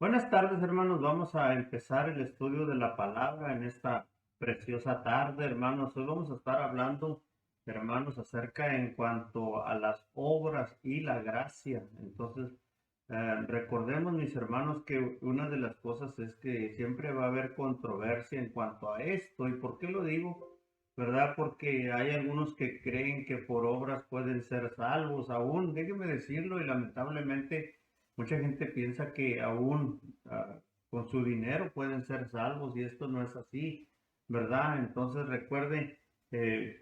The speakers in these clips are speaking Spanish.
Buenas tardes, hermanos. Vamos a empezar el estudio de la palabra en esta preciosa tarde, hermanos. Hoy vamos a estar hablando, hermanos, acerca en cuanto a las obras y la gracia. Entonces, recordemos, mis hermanos, que una de las cosas es que siempre va a haber controversia en cuanto a esto. ¿Y por qué lo digo? ¿Verdad? Porque hay algunos que creen que por obras pueden ser salvos. Aún, déjenme decirlo, y lamentablemente mucha gente piensa que aún con su dinero pueden ser salvos y esto no es así, ¿verdad? Entonces recuerden,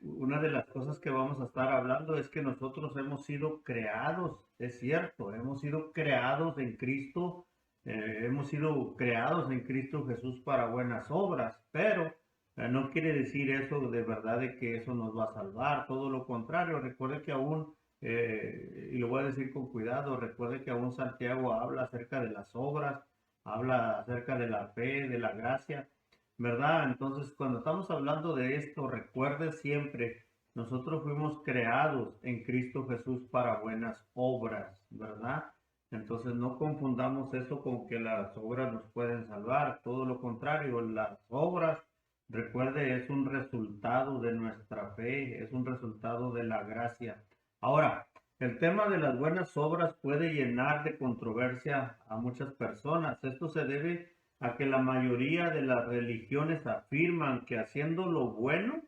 una de las cosas que vamos a estar hablando es que nosotros hemos sido creados, es cierto, hemos sido creados en Cristo, hemos sido creados en Cristo Jesús para buenas obras, pero no quiere decir eso de verdad de que eso nos va a salvar, todo lo contrario, recuerde que aún y lo voy a decir con cuidado, recuerde que aún Santiago habla acerca de las obras, habla acerca de la fe, de la gracia, ¿verdad? Entonces, cuando estamos hablando de esto, recuerde siempre, nosotros fuimos creados en Cristo Jesús para buenas obras, ¿verdad? Entonces, no confundamos eso con que las obras nos pueden salvar, todo lo contrario, las obras, recuerde, es un resultado de nuestra fe, es un resultado de la gracia. Ahora, el tema de las buenas obras puede llenar de controversia a muchas personas. Esto se debe a que la mayoría de las religiones afirman que haciendo lo bueno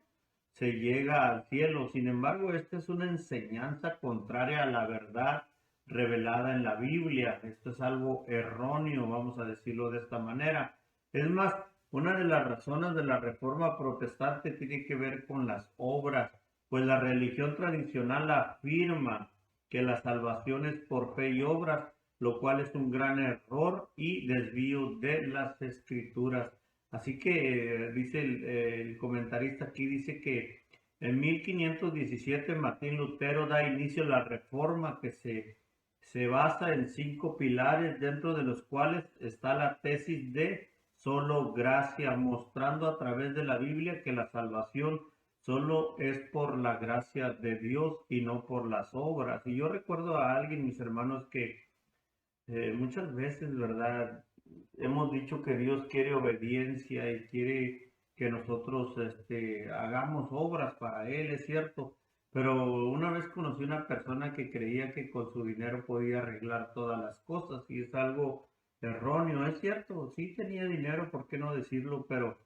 se llega al cielo. Sin embargo, esta es una enseñanza contraria a la verdad revelada en la Biblia. Esto es algo erróneo, vamos a decirlo de esta manera. Es más, una de las razones de la reforma protestante tiene que ver con las obras, pues la religión tradicional afirma que la salvación es por fe y obras, lo cual es un gran error y desvío de las escrituras. Así que dice el comentarista aquí, dice que en 1517 Martín Lutero da inicio a la reforma que se basa en 5 pilares, dentro de los cuales está la tesis de solo gracia, mostrando a través de la Biblia que la salvación solo es por la gracia de Dios y no por las obras. Y yo recuerdo a alguien, mis hermanos, que muchas veces, ¿verdad? Hemos dicho que Dios quiere obediencia y quiere que nosotros hagamos obras para Él, es cierto. Pero una vez conocí una persona que creía que con su dinero podía arreglar todas las cosas y es algo erróneo, es cierto. Sí tenía dinero, ¿por qué no decirlo? Pero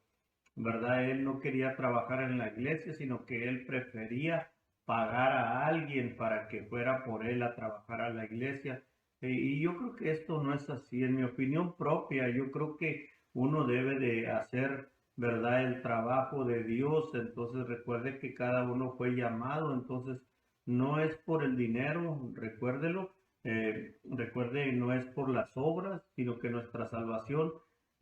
¿verdad? Él no quería trabajar en la iglesia, sino que él prefería pagar a alguien para que fuera por él a trabajar a la iglesia. Y yo creo que esto no es así. En mi opinión propia, yo creo que uno debe de hacer, ¿verdad? El trabajo de Dios. Entonces recuerde que cada uno fue llamado. Entonces no es por el dinero, recuérdelo. Recuerde, no es por las obras, sino que nuestra salvación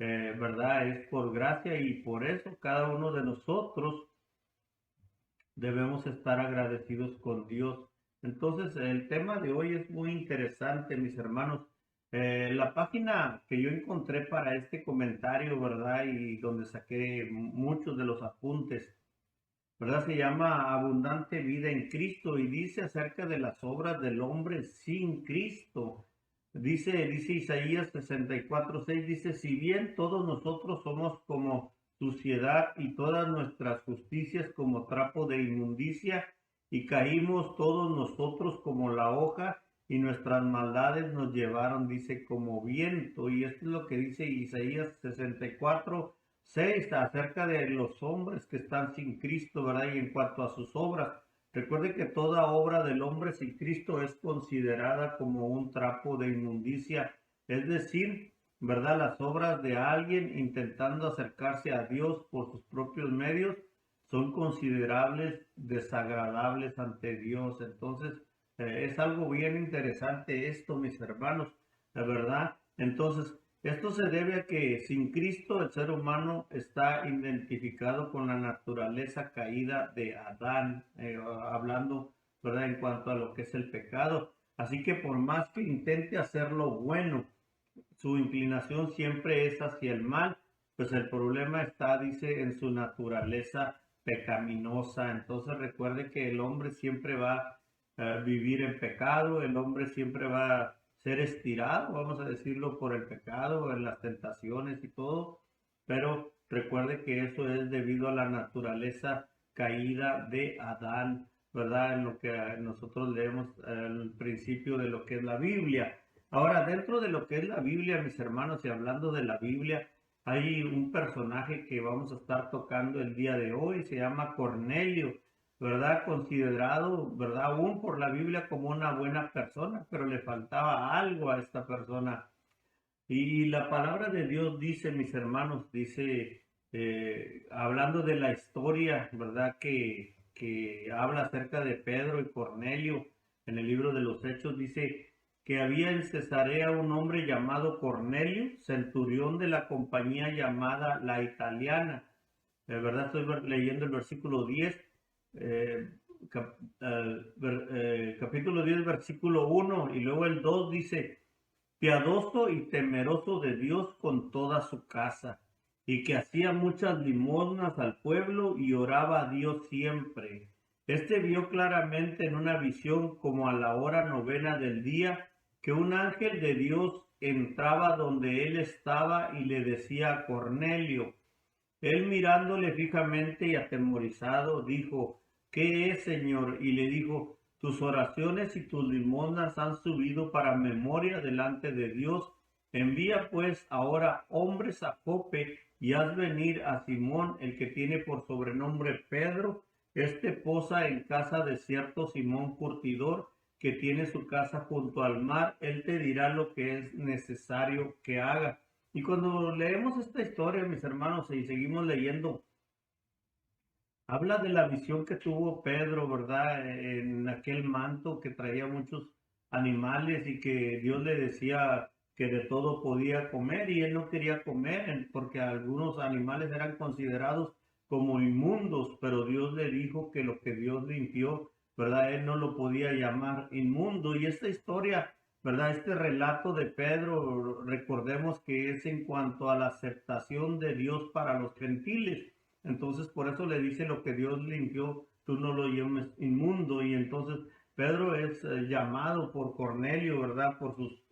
¿verdad? Es por gracia y por eso cada uno de nosotros debemos estar agradecidos con Dios. Entonces, el tema de hoy es muy interesante, mis hermanos. La página que yo encontré para este comentario, ¿verdad? Y donde saqué muchos de los apuntes, ¿verdad? Se llama Abundante Vida en Cristo y dice acerca de las obras del hombre sin Cristo. Dice Isaías 64:6, dice, si bien todos nosotros somos como suciedad y todas nuestras justicias como trapo de inmundicia, y caímos todos nosotros como la hoja, y nuestras maldades nos llevaron, dice, como viento. Y esto es lo que dice Isaías 64:6 acerca de los hombres que están sin Cristo, ¿verdad? Y en cuanto a sus obras, recuerde que toda obra del hombre sin Cristo es considerada como un trapo de inmundicia, es decir, ¿verdad? Las obras de alguien intentando acercarse a Dios por sus propios medios son considerables desagradables ante Dios. Entonces, es algo bien interesante esto, mis hermanos, la verdad. Entonces, esto se debe a que sin Cristo el ser humano está identificado con la naturaleza caída de Adán, hablando, ¿verdad? En cuanto a lo que es el pecado. Así que por más que intente hacer lo bueno, su inclinación siempre es hacia el mal, pues el problema está, dice, en su naturaleza pecaminosa. Entonces recuerde que el hombre siempre va a vivir en pecado, el hombre siempre va ser estirado, vamos a decirlo, por el pecado, en las tentaciones y todo, pero recuerde que eso es debido a la naturaleza caída de Adán, ¿verdad? En lo que nosotros leemos al principio de lo que es la Biblia. Ahora, dentro de lo que es la Biblia, mis hermanos, y hablando de la Biblia, hay un personaje que vamos a estar tocando el día de hoy, se llama Cornelio, ¿verdad? Considerado, ¿verdad? Aún por la Biblia como una buena persona, pero le faltaba algo a esta persona. Y la palabra de Dios dice, mis hermanos, dice, hablando de la historia, ¿verdad? Que habla acerca de Pedro y Cornelio en el libro de los Hechos, dice que había en Cesarea un hombre llamado Cornelio, centurión de la compañía llamada La Italiana. ¿Verdad? Estoy leyendo el versículo 10, eh, capítulo 10, versículo 1, y luego el 2 dice, piadoso y temeroso de Dios con toda su casa, y que hacía muchas limosnas al pueblo y oraba a Dios siempre. Este vio claramente en una visión como a la hora novena del día, que un ángel de Dios entraba donde él estaba y le decía a Cornelio. Él mirándole fijamente y atemorizado, dijo, ¿qué es, Señor? Y le dijo, tus oraciones y tus limosnas han subido para memoria delante de Dios. Envía pues ahora hombres a Jope y haz venir a Simón, el que tiene por sobrenombre Pedro. Este posa en casa de cierto Simón Curtidor, que tiene su casa junto al mar. Él te dirá lo que es necesario que haga. Y cuando leemos esta historia, mis hermanos, y seguimos leyendo, habla de la visión que tuvo Pedro, ¿verdad? En aquel manto que traía muchos animales y que Dios le decía que de todo podía comer y él no quería comer porque algunos animales eran considerados como inmundos, pero Dios le dijo que lo que Dios limpió, ¿verdad? Él no lo podía llamar inmundo. Y esta historia, ¿verdad? Este relato de Pedro, recordemos que es en cuanto a la aceptación de Dios para los gentiles. Entonces, por eso le dice lo que Dios limpió, tú no lo llames inmundo. Y entonces Pedro es llamado por Cornelio, ¿verdad? Por sus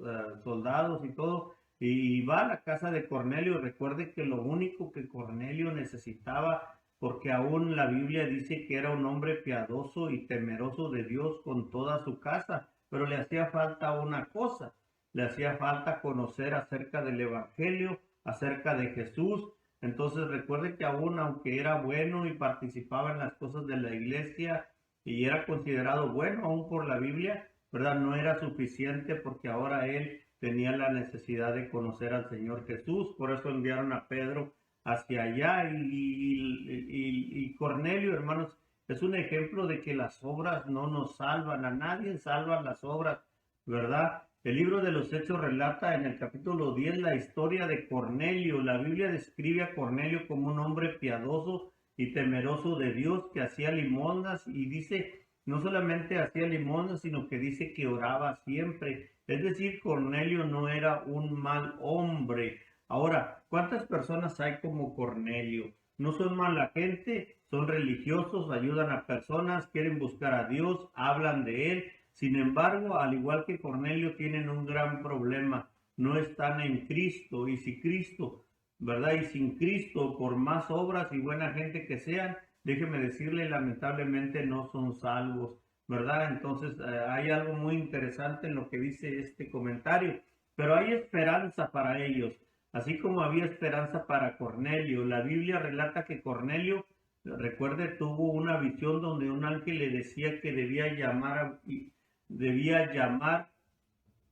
soldados y todo. Y va a la casa de Cornelio. Recuerde que lo único que Cornelio necesitaba, porque aún la Biblia dice que era un hombre piadoso y temeroso de Dios con toda su casa, pero le hacía falta una cosa, le hacía falta conocer acerca del Evangelio, acerca de Jesús. Entonces recuerde que aún aunque era bueno y participaba en las cosas de la iglesia y era considerado bueno aún por la Biblia, ¿verdad? No era suficiente porque ahora él tenía la necesidad de conocer al Señor Jesús. Por eso enviaron a Pedro hacia allá y Cornelio, hermanos, es un ejemplo de que las obras no nos salvan, a nadie salvan las obras, ¿verdad? El libro de los Hechos relata en el capítulo 10 la historia de Cornelio. La Biblia describe a Cornelio como un hombre piadoso y temeroso de Dios que hacía limosnas y dice, no solamente hacía limosnas, sino que dice que oraba siempre. Es decir, Cornelio no era un mal hombre. Ahora, ¿cuántas personas hay como Cornelio? No son mala gente, son religiosos, ayudan a personas, quieren buscar a Dios, hablan de Él. Sin embargo, al igual que Cornelio, tienen un gran problema. No están en Cristo. Y si Cristo, ¿verdad? Y sin Cristo, por más obras y buena gente que sean, déjeme decirle, lamentablemente no son salvos, ¿verdad? Entonces, hay algo muy interesante en lo que dice este comentario. Pero hay esperanza para ellos. Así como había esperanza para Cornelio, la Biblia relata que Cornelio, recuerde, tuvo una visión donde un ángel le decía que debía llamar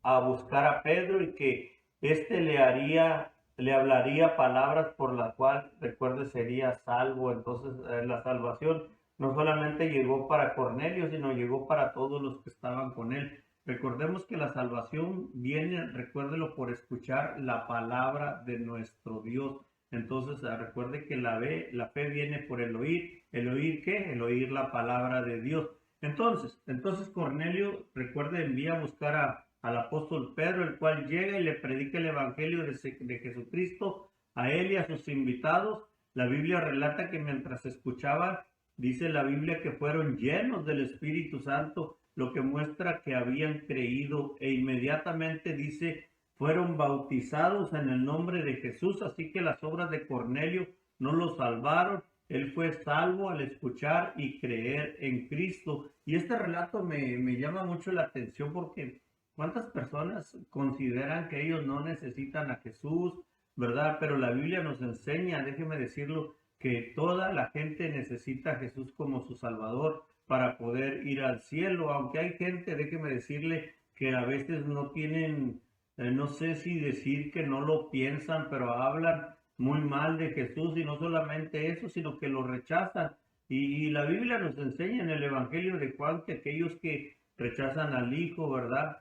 a buscar a Pedro y que éste le hablaría palabras por las cuales, recuerde, sería salvo. Entonces, la salvación no solamente llegó para Cornelio, sino llegó para todos los que estaban con él. Recordemos que la salvación viene, recuérdelo, por escuchar la palabra de nuestro Dios. Entonces, recuerde que la fe viene por el oír. ¿El oír qué? El oír la palabra de Dios. Entonces Cornelio, recuerde, envía a buscar al apóstol Pedro, el cual llega y le predica el evangelio de Jesucristo a él y a sus invitados. La Biblia relata que mientras escuchaban, dice la Biblia que fueron llenos del Espíritu Santo, lo que muestra que habían creído e inmediatamente dice, fueron bautizados en el nombre de Jesús, así que las obras de Cornelio no lo salvaron. Él fue salvo al escuchar y creer en Cristo. Y este relato me llama mucho la atención porque ¿cuántas personas consideran que ellos no necesitan a Jesús, verdad? Pero la Biblia nos enseña, déjeme decirlo, que toda la gente necesita a Jesús como su Salvador para poder ir al cielo, aunque hay gente, déjeme decirle, que a veces no tienen, no sé si decir que no lo piensan, pero hablan muy mal de Jesús y no solamente eso, sino que lo rechazan. Y la Biblia nos enseña en el Evangelio de Juan que aquellos que rechazan al Hijo, ¿verdad?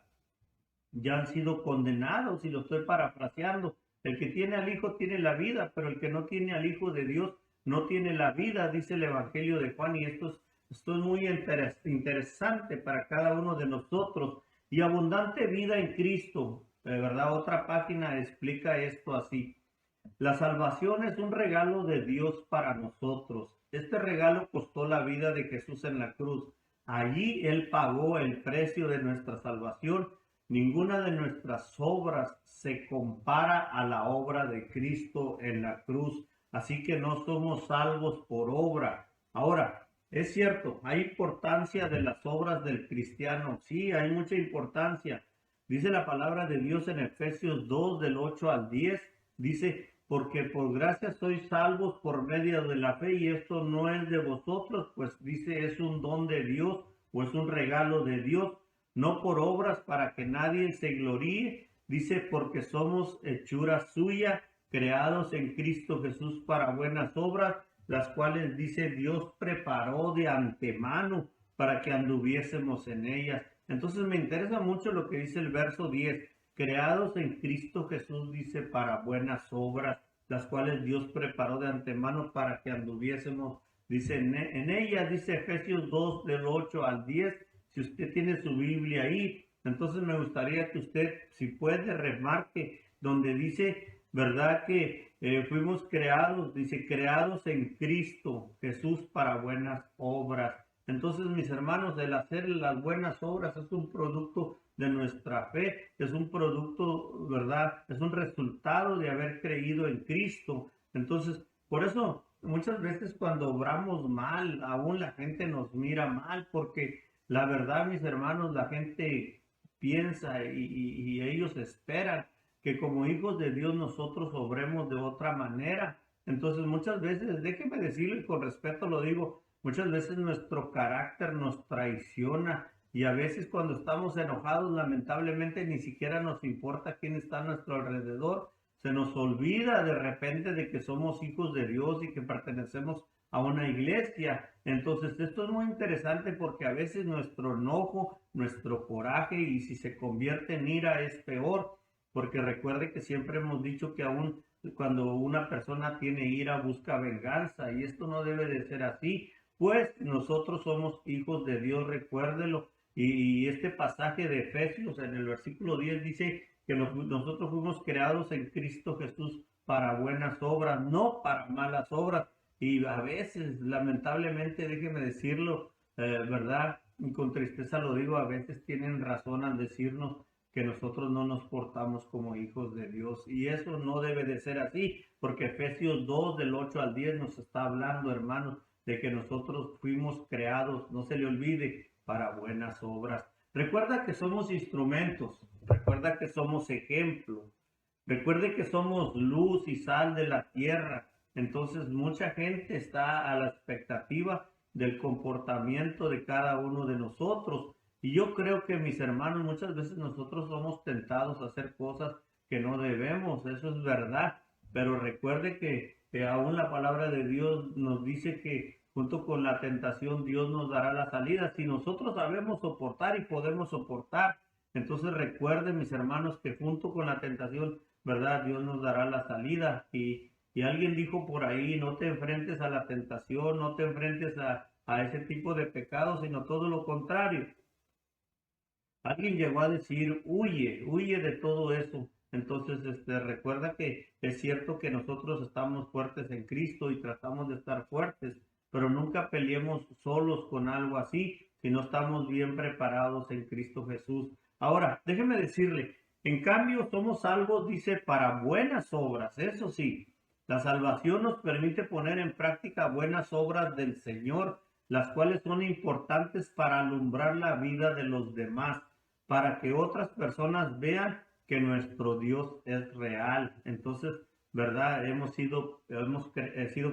Ya han sido condenados, y lo estoy parafraseando. El que tiene al Hijo tiene la vida, pero el que no tiene al Hijo de Dios no tiene la vida, dice el Evangelio de Juan, y esto es muy interesante para cada uno de nosotros. Y abundante vida en Cristo, ¿verdad? Otra página explica esto así. La salvación es un regalo de Dios para nosotros. Este regalo costó la vida de Jesús en la cruz. Allí Él pagó el precio de nuestra salvación. Ninguna de nuestras obras se compara a la obra de Cristo en la cruz. Así que no somos salvos por obra. Ahora, es cierto, hay importancia de las obras del cristiano. Sí, hay mucha importancia. Dice la palabra de Dios en Efesios 2, del 8 al 10. Dice, porque por gracia sois salvos por medio de la fe, y esto no es de vosotros, pues dice, es un don de Dios o es un regalo de Dios, no por obras para que nadie se gloríe. Dice, porque somos hechura suya, creados en Cristo Jesús para buenas obras, las cuales, dice, Dios preparó de antemano para que anduviésemos en ellas. Entonces me interesa mucho lo que dice el verso 10, creados en Cristo Jesús, dice, para buenas obras, las cuales Dios preparó de antemano para que anduviésemos, dice, en ellas, dice Efesios 2, del 8 al 10, si usted tiene su Biblia ahí, entonces me gustaría que usted, si puede, remarque donde dice, ¿verdad? Que fuimos creados, dice, creados en Cristo Jesús para buenas obras. Entonces, mis hermanos, el hacer las buenas obras es un producto de nuestra fe, es un producto, ¿verdad? Es un resultado de haber creído en Cristo. Entonces, por eso muchas veces cuando obramos mal, aún la gente nos mira mal, porque la verdad, mis hermanos, la gente piensa y ellos esperan que como hijos de Dios nosotros obremos de otra manera. Entonces, muchas veces, déjeme decirlo y con respeto lo digo, muchas veces nuestro carácter nos traiciona, y a veces cuando estamos enojados, lamentablemente ni siquiera nos importa quién está a nuestro alrededor. Se nos olvida de repente de que somos hijos de Dios y que pertenecemos a una iglesia. Entonces, esto es muy interesante porque a veces nuestro enojo, nuestro coraje, y si se convierte en ira es peor, porque recuerde que siempre hemos dicho que aún cuando una persona tiene ira busca venganza, y esto no debe de ser así, pues nosotros somos hijos de Dios, recuérdelo. Y este pasaje de Efesios en el versículo 10 dice que nosotros fuimos creados en Cristo Jesús para buenas obras, no para malas obras. Y a veces, lamentablemente, déjeme decirlo, ¿verdad? Y con tristeza lo digo, a veces tienen razón al decirnos que nosotros no nos portamos como hijos de Dios. Y eso no debe de ser así, porque Efesios 2, del 8 al 10 nos está hablando, hermanos, de que nosotros fuimos creados, no se le olvide, para buenas obras. Recuerda que somos instrumentos, recuerda que somos ejemplo, recuerde que somos luz y sal de la tierra. Entonces mucha gente está a la expectativa del comportamiento de cada uno de nosotros. Y yo creo que, mis hermanos, muchas veces nosotros somos tentados a hacer cosas que no debemos, eso es verdad. Pero recuerde que aún la palabra de Dios nos dice que junto con la tentación Dios nos dará la salida. Si nosotros sabemos soportar y podemos soportar, entonces recuerden, mis hermanos, que junto con la tentación, ¿verdad? Dios nos dará la salida. Y alguien dijo por ahí, no te enfrentes a la tentación, no te enfrentes a ese tipo de pecados, sino todo lo contrario. Alguien llegó a decir, huye, huye de todo eso. Entonces, recuerda que es cierto que nosotros estamos fuertes en Cristo y tratamos de estar fuertes, pero nunca peleemos solos con algo así, si no estamos bien preparados en Cristo Jesús. Ahora, déjeme decirle, en cambio somos salvos, dice, para buenas obras. Eso sí, la salvación nos permite poner en práctica buenas obras del Señor, las cuales son importantes para alumbrar la vida de los demás, para que otras personas vean que nuestro Dios es real. Entonces, ¿verdad? Hemos sido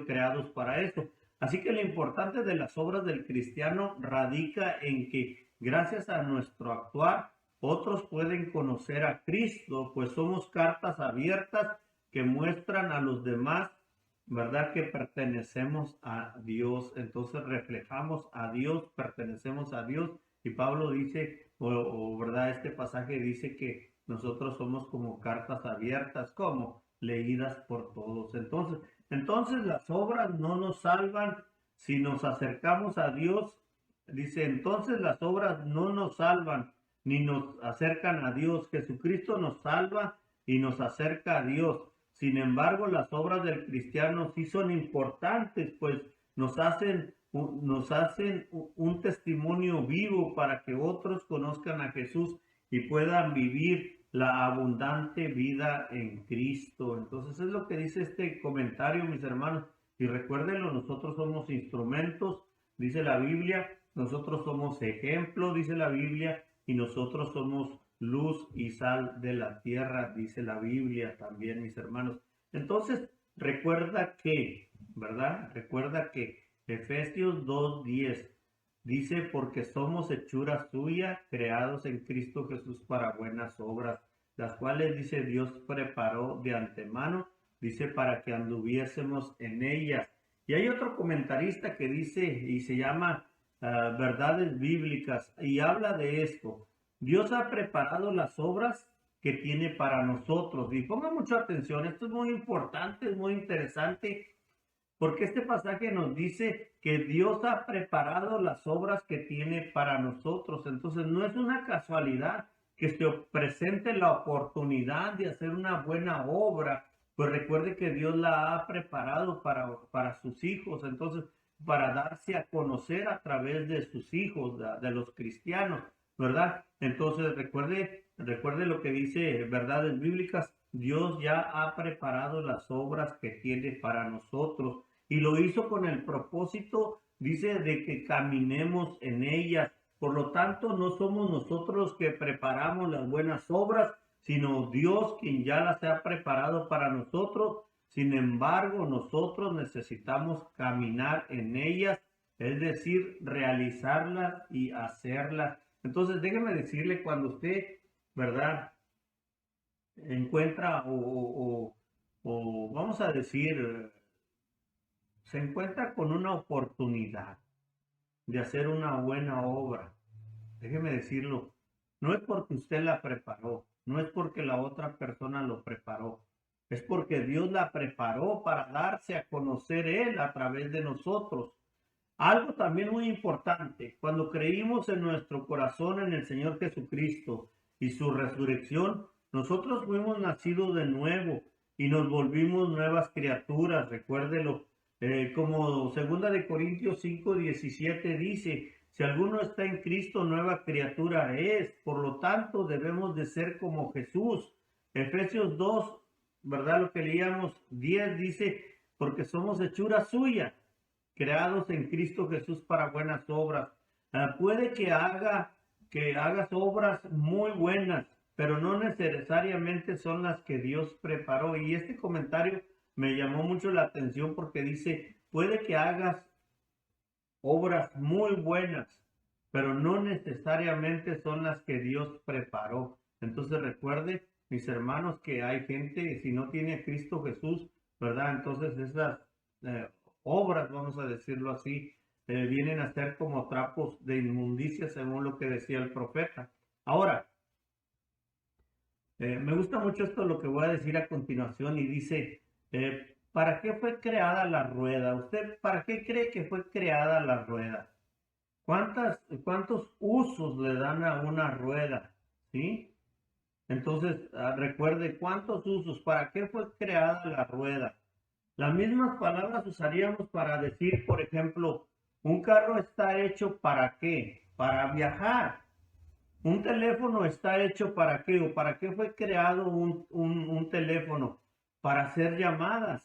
creados para eso. Así que lo importante de las obras del cristiano radica en que gracias a nuestro actuar, otros pueden conocer a Cristo, pues somos cartas abiertas que muestran a los demás, ¿verdad? Que pertenecemos a Dios. Entonces reflejamos a Dios, pertenecemos a Dios. Y Pablo dice, ¿verdad? Este pasaje dice que nosotros somos como cartas abiertas, como leídas por todos. Entonces las obras no nos salvan si nos acercamos a Dios. Dice, entonces las obras no nos salvan ni nos acercan a Dios. Jesucristo nos salva y nos acerca a Dios. Sin embargo, las obras del cristiano sí son importantes, pues nos hacen un testimonio vivo para que otros conozcan a Jesús y puedan vivir la abundante vida en Cristo. Entonces es lo que dice este comentario, mis hermanos. Y recuérdenlo, nosotros somos instrumentos, dice la Biblia, nosotros somos ejemplo, dice la Biblia, y nosotros somos luz y sal de la tierra, dice la Biblia también, mis hermanos. Entonces, recuerda que, ¿verdad? Recuerda que Efesios 2:10 dice, porque somos hechura suya, creados en Cristo Jesús para buenas obras, las cuales, dice, Dios preparó de antemano, dice, para que anduviésemos en ellas. Y hay otro comentarista que dice, y se llama Verdades Bíblicas, y habla de esto. Dios ha preparado las obras que tiene para nosotros. Y ponga mucha atención, esto es muy importante, es muy interesante, porque este pasaje nos dice que Dios ha preparado las obras que tiene para nosotros. Entonces no es una casualidad que se presente la oportunidad de hacer una buena obra. Pues recuerde que Dios la ha preparado para sus hijos. Entonces, para darse a conocer a través de sus hijos, de los cristianos, ¿verdad? Entonces, recuerde lo que dice Verdades Bíblicas. Dios ya ha preparado las obras que tiene para nosotros. Y lo hizo con el propósito, dice, de que caminemos en ellas. Por lo tanto, no somos nosotros que preparamos las buenas obras, sino Dios quien ya las ha preparado para nosotros. Sin embargo, nosotros necesitamos caminar en ellas, es decir, realizarlas y hacerlas. Entonces, déjeme decirle, cuando usted, ¿verdad?, encuentra o vamos a decir, se encuentra con una oportunidad de hacer una buena obra, déjeme decirlo, no es porque usted la preparó, no es porque la otra persona lo preparó, es porque Dios la preparó para darse a conocer Él a través de nosotros. Algo también muy importante, cuando creímos en nuestro corazón en el Señor Jesucristo y su resurrección, nosotros fuimos nacidos de nuevo y nos volvimos nuevas criaturas, recuérdelo. Como segunda de Corintios 5:17 dice, si alguno está en Cristo, nueva criatura es, por lo tanto debemos de ser como Jesús. Efesios 2, ¿verdad? Lo que leíamos 10 dice, porque somos hechura suya, creados en Cristo Jesús para buenas obras. Puede que hagas obras muy buenas, pero no necesariamente son las que Dios preparó. Y este comentario me llamó mucho la atención porque dice, puede que hagas obras muy buenas, pero no necesariamente son las que Dios preparó. Entonces recuerde, mis hermanos, que hay gente, si no tiene a Cristo Jesús, ¿verdad? Entonces esas obras, vamos a decirlo así, vienen a ser como trapos de inmundicia, según lo que decía el profeta. Ahora, me gusta mucho esto, lo que voy a decir a continuación, y dice, ¿para qué fue creada la rueda? ¿Usted para qué cree que fue creada la rueda? ¿Cuántos usos le dan a una rueda? ¿Sí? Entonces, recuerde, ¿cuántos usos? ¿Para qué fue creada la rueda? Las mismas palabras usaríamos para decir, por ejemplo, Un carro está hecho ¿para qué? Para viajar. Un teléfono está hecho ¿para qué? ¿O para qué fue creado un teléfono? Para hacer llamadas.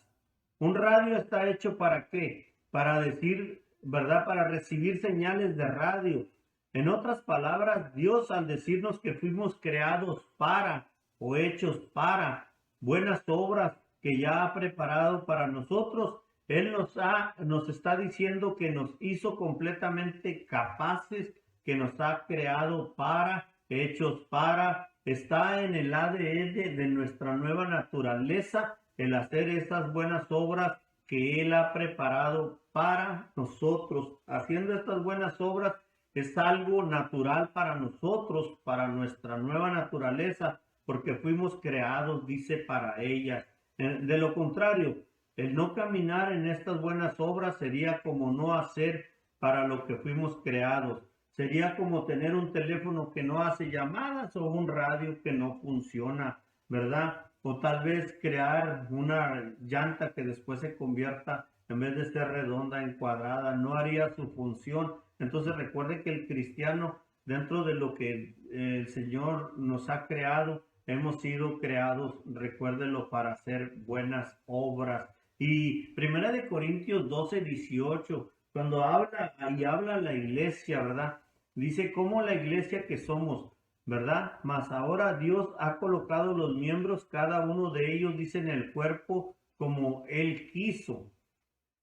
Un radio está hecho ¿para qué? Para decir, ¿verdad? Para recibir señales de radio. En otras palabras, Dios al decirnos que fuimos creados para o hechos para buenas obras que ya ha preparado para nosotros, Él nos está diciendo que nos hizo completamente capaces, que nos ha creado para, hechos para, está en el ADN de nuestra nueva naturaleza el hacer esas buenas obras que Él ha preparado para nosotros. Haciendo estas buenas obras es algo natural para nosotros, para nuestra nueva naturaleza, porque fuimos creados, dice, para ellas. De lo contrario, el no caminar en estas buenas obras sería como no hacer para lo que fuimos creados. Sería como tener un teléfono que no hace llamadas o un radio que no funciona, ¿verdad? O tal vez crear una llanta que después se convierta, en vez de ser redonda, en cuadrada, no haría su función. Entonces recuerde que el cristiano, dentro de lo que el Señor nos ha creado, hemos sido creados, recuérdelo, para hacer buenas obras. Y Primera de Corintios 12:18, cuando habla la iglesia, ¿verdad? Dice cómo la iglesia que somos, ¿verdad? Mas ahora Dios ha colocado los miembros, cada uno de ellos, dice, en el cuerpo como Él quiso.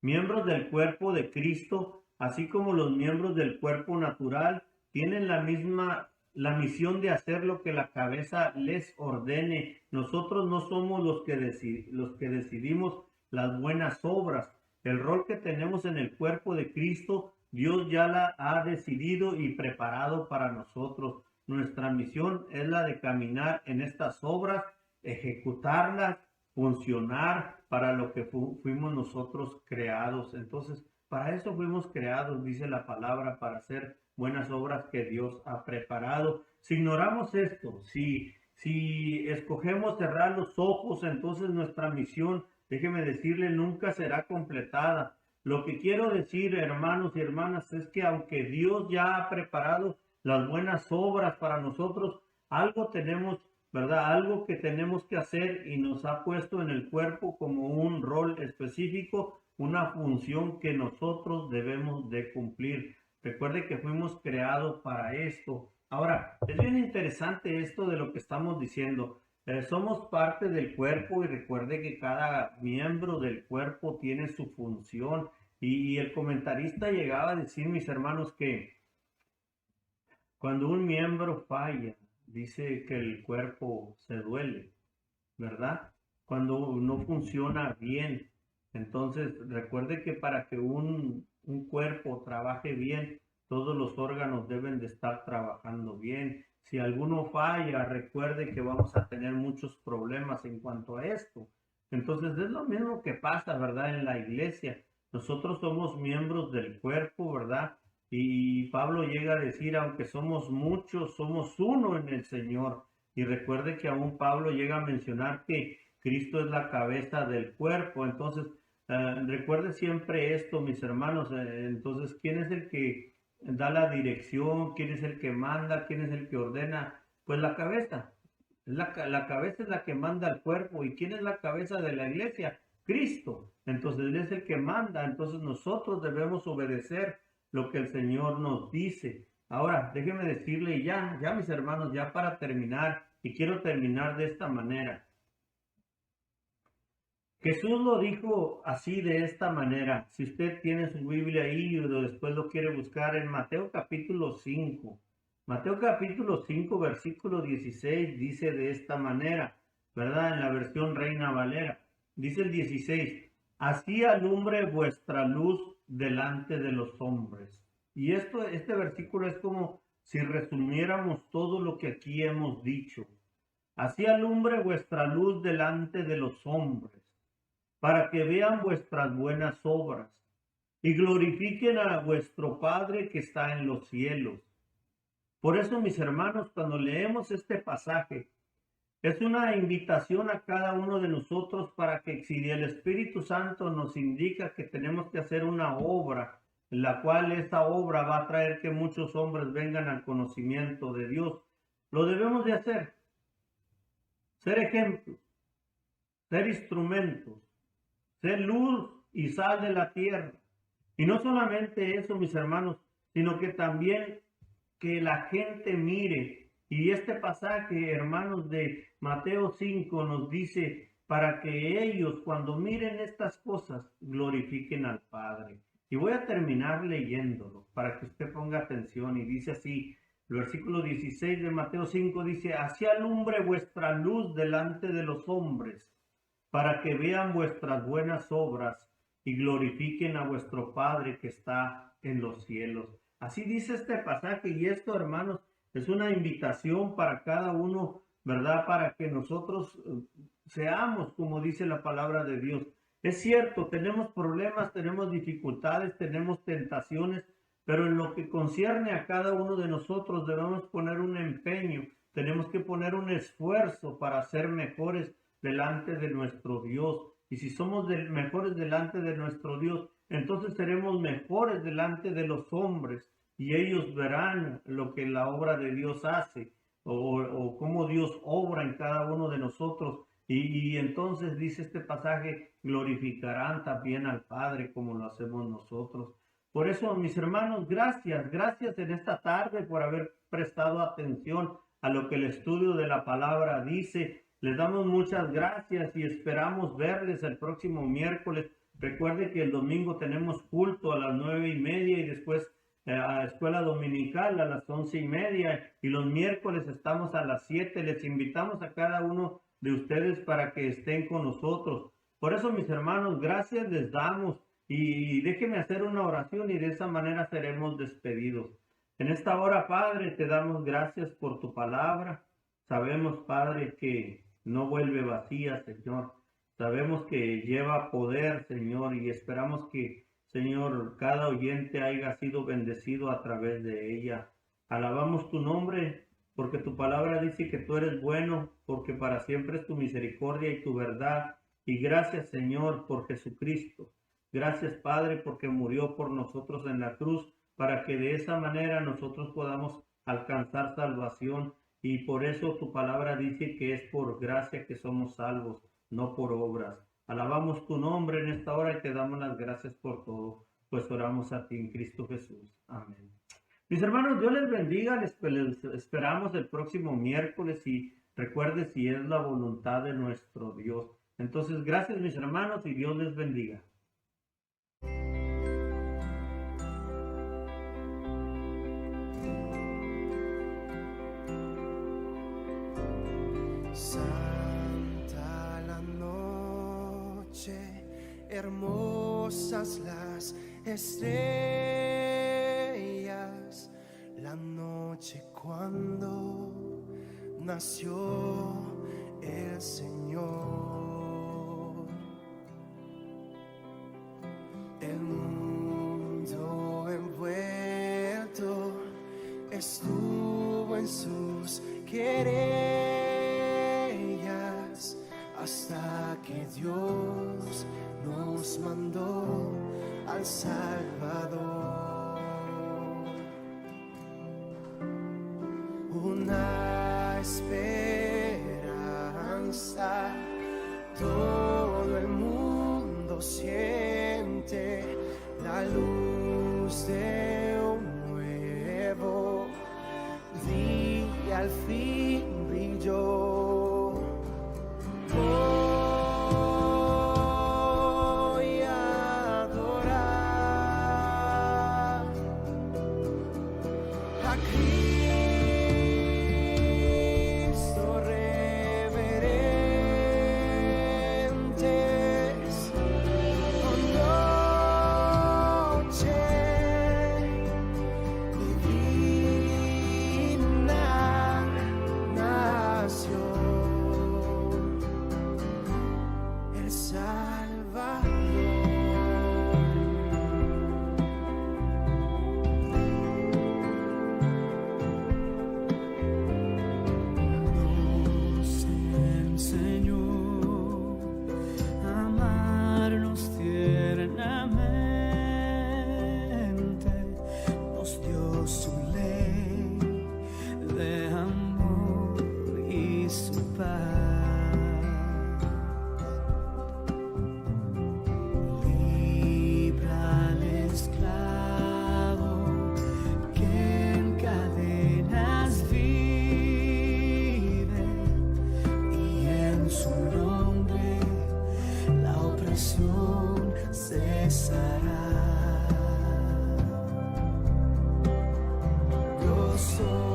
Miembros del cuerpo de Cristo, así como los miembros del cuerpo natural, tienen la misión de hacer lo que la cabeza les ordene. Nosotros no somos los que decidimos las buenas obras. El rol que tenemos en el cuerpo de Cristo, Dios ya la ha decidido y preparado para nosotros. Nuestra misión es la de caminar en estas obras, ejecutarlas, funcionar para lo que fuimos nosotros creados. Entonces, para eso fuimos creados, dice la palabra, para hacer buenas obras que Dios ha preparado. Si ignoramos esto, si escogemos cerrar los ojos, entonces nuestra misión, déjeme decirle, nunca será completada. Lo que quiero decir, hermanos y hermanas, es que aunque Dios ya ha preparado las buenas obras para nosotros, algo tenemos, ¿verdad? Algo que tenemos que hacer y nos ha puesto en el cuerpo como un rol específico, una función que nosotros debemos de cumplir. Recuerde que fuimos creados para esto. Ahora, es bien interesante esto de lo que estamos diciendo. Somos parte del cuerpo y recuerde que cada miembro del cuerpo tiene su función. Y el comentarista llegaba a decir, mis hermanos, que cuando un miembro falla, dice que el cuerpo se duele, ¿verdad? Cuando no funciona bien. Entonces, recuerde que para que un cuerpo trabaje bien, todos los órganos deben de estar trabajando bien. Si alguno falla, recuerde que vamos a tener muchos problemas en cuanto a esto. Entonces, es lo mismo que pasa, ¿verdad? En la iglesia. Nosotros somos miembros del cuerpo, ¿verdad? Y Pablo llega a decir, aunque somos muchos, somos uno en el Señor. Y recuerde que aún Pablo llega a mencionar que Cristo es la cabeza del cuerpo. Entonces, recuerde siempre esto, mis hermanos. Entonces, ¿quién es el que da la dirección? ¿Quién es el que manda? ¿Quién es el que ordena? Pues la cabeza. La cabeza es la que manda al cuerpo. ¿Y quién es la cabeza de la iglesia? Cristo. Entonces, Él es el que manda. Entonces, nosotros debemos obedecer lo que el Señor nos dice. Ahora, déjeme decirle ya mis hermanos, ya para terminar, y quiero terminar de esta manera. Jesús lo dijo así, de esta manera. Si usted tiene su Biblia ahí o después lo quiere buscar en Mateo capítulo 5. Mateo capítulo 5, versículo 16 dice de esta manera, ¿verdad? En la versión Reina Valera. Dice el 16, así alumbre vuestra luz delante de los hombres. Y este versículo es como si resumiéramos todo lo que aquí hemos dicho. Así alumbre vuestra luz delante de los hombres, para que vean vuestras buenas obras y glorifiquen a vuestro Padre que está en los cielos. Por eso, mis hermanos, cuando leemos este pasaje, es una invitación a cada uno de nosotros para que si el Espíritu Santo nos indica que tenemos que hacer una obra, la cual esta obra va a traer que muchos hombres vengan al conocimiento de Dios. Lo debemos de hacer, ser ejemplos, ser instrumentos, ser luz y sal de la tierra. Y no solamente eso, mis hermanos, sino que también que la gente mire. Y este pasaje, hermanos, de Mateo 5 nos dice, para que ellos cuando miren estas cosas glorifiquen al Padre. Y voy a terminar leyéndolo para que usted ponga atención. Y dice así, el versículo 16 de Mateo 5 dice, así alumbre vuestra luz delante de los hombres, para que vean vuestras buenas obras y glorifiquen a vuestro Padre que está en los cielos. Así dice este pasaje, y esto, hermanos, es una invitación para cada uno, ¿verdad? Para que nosotros seamos como dice la palabra de Dios. Es cierto, tenemos problemas, tenemos dificultades, tenemos tentaciones, pero en lo que concierne a cada uno de nosotros debemos poner un empeño, tenemos que poner un esfuerzo para ser mejores delante de nuestro Dios. Y si somos mejores delante de nuestro Dios, entonces seremos mejores delante de los hombres y ellos verán lo que la obra de Dios hace o cómo Dios obra en cada uno de nosotros. Y entonces dice este pasaje, glorificarán también al Padre como lo hacemos nosotros. Por eso, mis hermanos, gracias en esta tarde por haber prestado atención a lo que el estudio de la palabra dice. Les damos muchas gracias y esperamos verles el próximo miércoles. Recuerde que el domingo tenemos culto a las 9:30 y después a escuela dominical a las 11:30 y los miércoles estamos a las 7. Les invitamos a cada uno de ustedes para que estén con nosotros. Por eso, mis hermanos, gracias les damos y déjenme hacer una oración y de esa manera seremos despedidos. En esta hora, Padre, te damos gracias por tu palabra. Sabemos, Padre, que no vuelve vacía, Señor. Sabemos que lleva poder, Señor, y esperamos que, Señor, cada oyente haya sido bendecido a través de ella. Alabamos tu nombre, porque tu palabra dice que tú eres bueno, porque para siempre es tu misericordia y tu verdad. Y gracias, Señor, por Jesucristo. Gracias, Padre, porque murió por nosotros en la cruz, para que de esa manera nosotros podamos alcanzar salvación. Y por eso tu palabra dice que es por gracia que somos salvos, no por obras. Alabamos tu nombre en esta hora y te damos las gracias por todo, pues oramos a ti en Cristo Jesús. Amén. Mis hermanos, Dios les bendiga, les esperamos el próximo miércoles y recuerde si es la voluntad de nuestro Dios. Entonces, gracias mis hermanos y Dios les bendiga. Santa la noche, hermosas las estrellas, la noche cuando nació el Señor. El mundo envuelto estuvo en sus querellas hasta que Dios nos mandó al Salvador. Una esperanza todo el mundo siente, la luz de un nuevo día al fin brilló. Voy a adorar a Cristo reverentes, con noche divina nació el Salvador. soy.